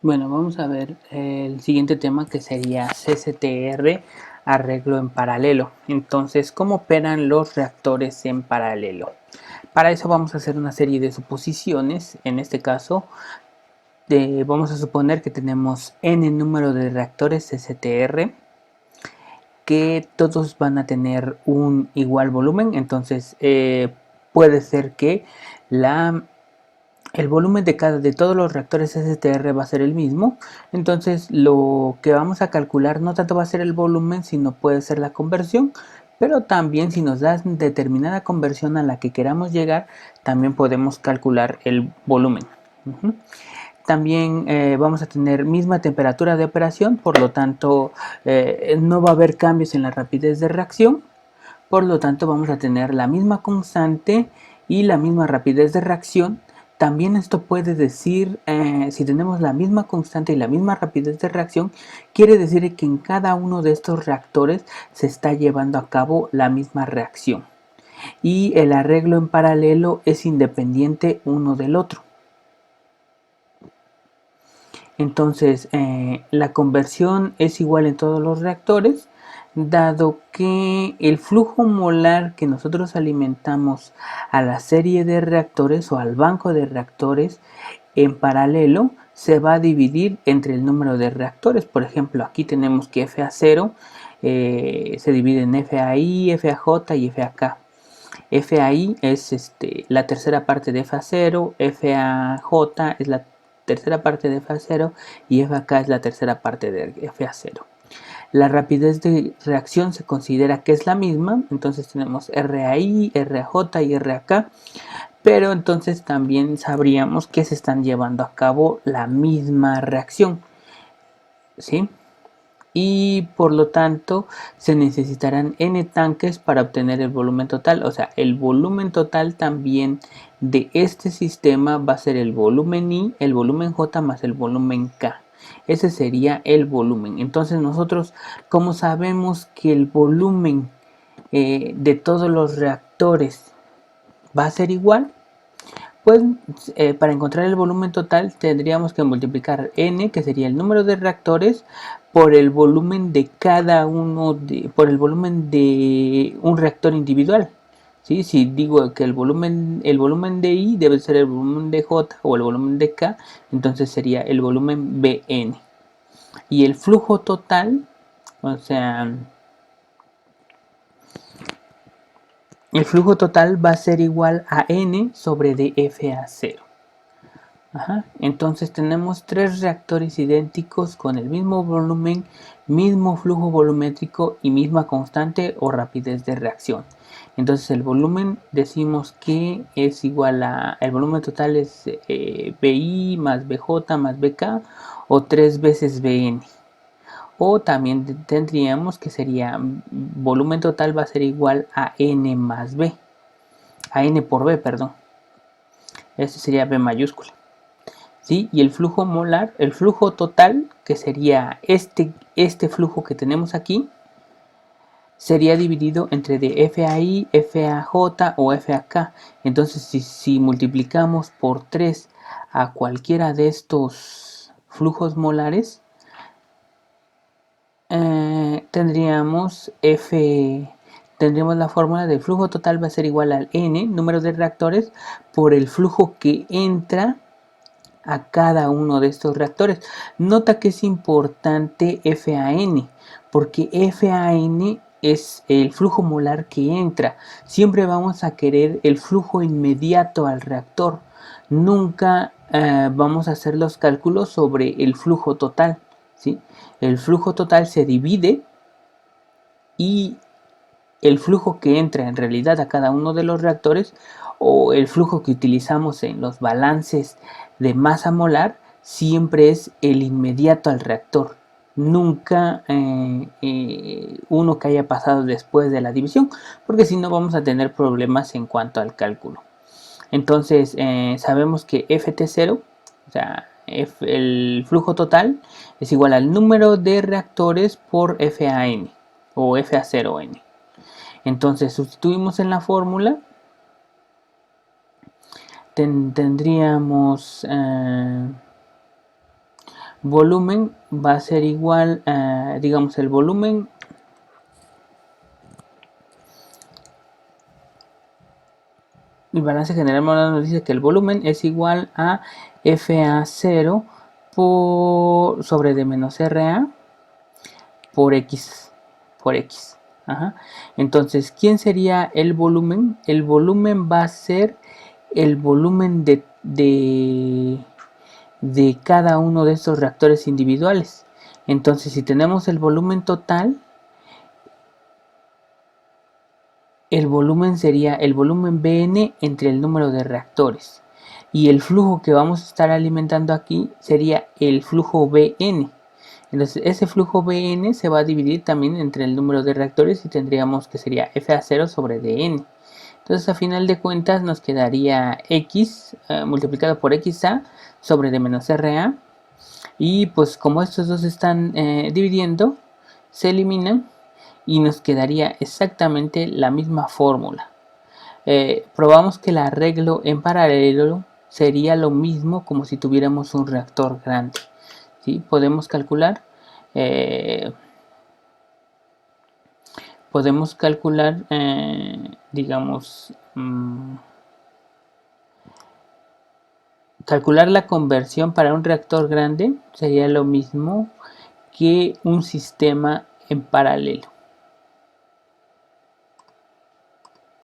Bueno, vamos a ver el siguiente tema que sería CCTR, arreglo en paralelo. Entonces, ¿cómo operan los reactores en paralelo? Para eso vamos a hacer una serie de suposiciones. En este caso, vamos a suponer que tenemos n número de reactores CCTR, que todos van a tener un igual volumen. Entonces, puede ser que el volumen de todos los reactores STR va a ser el mismo. Entonces lo que vamos a calcular no tanto va a ser el volumen, sino puede ser la conversión. Pero también si nos da determinada conversión a la que queramos llegar, también podemos calcular el volumen. También vamos a tener misma temperatura de operación, por lo tanto no va a haber cambios en la rapidez de reacción. Por lo tanto vamos a tener la misma constante y la misma rapidez de reacción. También esto puede decir, si tenemos la misma constante y la misma rapidez de reacción, quiere decir que en cada uno de estos reactores se está llevando a cabo la misma reacción. Y el arreglo en paralelo es independiente uno del otro. Entonces, la conversión es igual en todos los reactores, dado que el flujo molar que nosotros alimentamos a la serie de reactores o al banco de reactores en paralelo se va a dividir entre el número de reactores. Por ejemplo, aquí tenemos que FA0 se divide en FAI, FAJ y FAK. FAI es la tercera parte de FA0, FAJ es la tercera parte de FA0 y FAK es la tercera parte de FA0. La rapidez de reacción se considera que es la misma, entonces tenemos RAI, RAJ y RAK, pero entonces también sabríamos que se están llevando a cabo la misma reacción, ¿sí? Y por lo tanto se necesitarán n tanques para obtener el volumen total. O sea, el volumen total también de este sistema va a ser el volumen I, el volumen J más el volumen K. Ese sería el volumen. Entonces nosotros, como sabemos que el volumen de todos los reactores va a ser igual, pues para encontrar el volumen total tendríamos que multiplicar n, que sería el número de reactores, por el volumen de cada uno, por el volumen de un reactor individual. ¿Sí? Si digo que el volumen de I debe ser el volumen de J o el volumen de K, entonces sería el volumen Bn. Y el flujo total, o sea, el flujo total va a ser igual a n sobre dFA0. Ajá. Entonces tenemos tres reactores idénticos con el mismo volumen, mismo flujo volumétrico y misma constante o rapidez de reacción. Entonces el volumen decimos que es igual a, el volumen total es BI más BJ más BK o 3 veces BN. O también tendríamos que sería volumen total va a ser igual a N más B, a N por B, perdón. Este sería B mayúscula. ¿Sí? Y el flujo molar, el flujo total, que sería este flujo que tenemos aquí, sería dividido entre de FAI, FAJ o FAK. Entonces, si multiplicamos por 3 a cualquiera de estos flujos molares, tendríamos la fórmula del flujo total va a ser igual al N, número de reactores, por el flujo que entra a cada uno de estos reactores. Nota que es importante FAN, porque FAN es el flujo molar que entra. Siempre vamos a querer el flujo inmediato al reactor. Nunca vamos a hacer los cálculos sobre el flujo total, ¿sí? El flujo total se divide y el flujo que entra en realidad a cada uno de los reactores o el flujo que utilizamos en los balances de masa molar siempre es el inmediato al reactor, nunca uno que haya pasado después de la división, porque si no vamos a tener problemas en cuanto al cálculo. Entonces sabemos que Ft0, o sea, el flujo total es igual al número de reactores por FAN o FA0N. Entonces sustituimos en la fórmula, tendríamos volumen va a ser igual a, digamos, el volumen el balance general nos dice que el volumen es igual a FA0 sobre D menos RA por X. Por X. Ajá. Entonces, ¿quién sería el volumen? El volumen va a ser el volumen de cada uno de estos reactores individuales. Entonces, si tenemos el volumen total, el volumen sería el volumen Bn entre el número de reactores. Y el flujo que vamos a estar alimentando aquí sería el flujo Bn. Entonces ese flujo Bn se va a dividir también entre el número de reactores y tendríamos que sería FA0 sobre Dn. Entonces a final de cuentas nos quedaría X multiplicado por XA sobre D menos RA. Y pues como estos dos están dividiendo, se eliminan y nos quedaría exactamente la misma fórmula. Probamos que el arreglo en paralelo sería lo mismo como si tuviéramos un reactor grande. ¿Sí? Podemos calcular digamos, calcular la conversión para un reactor grande sería lo mismo que un sistema en paralelo.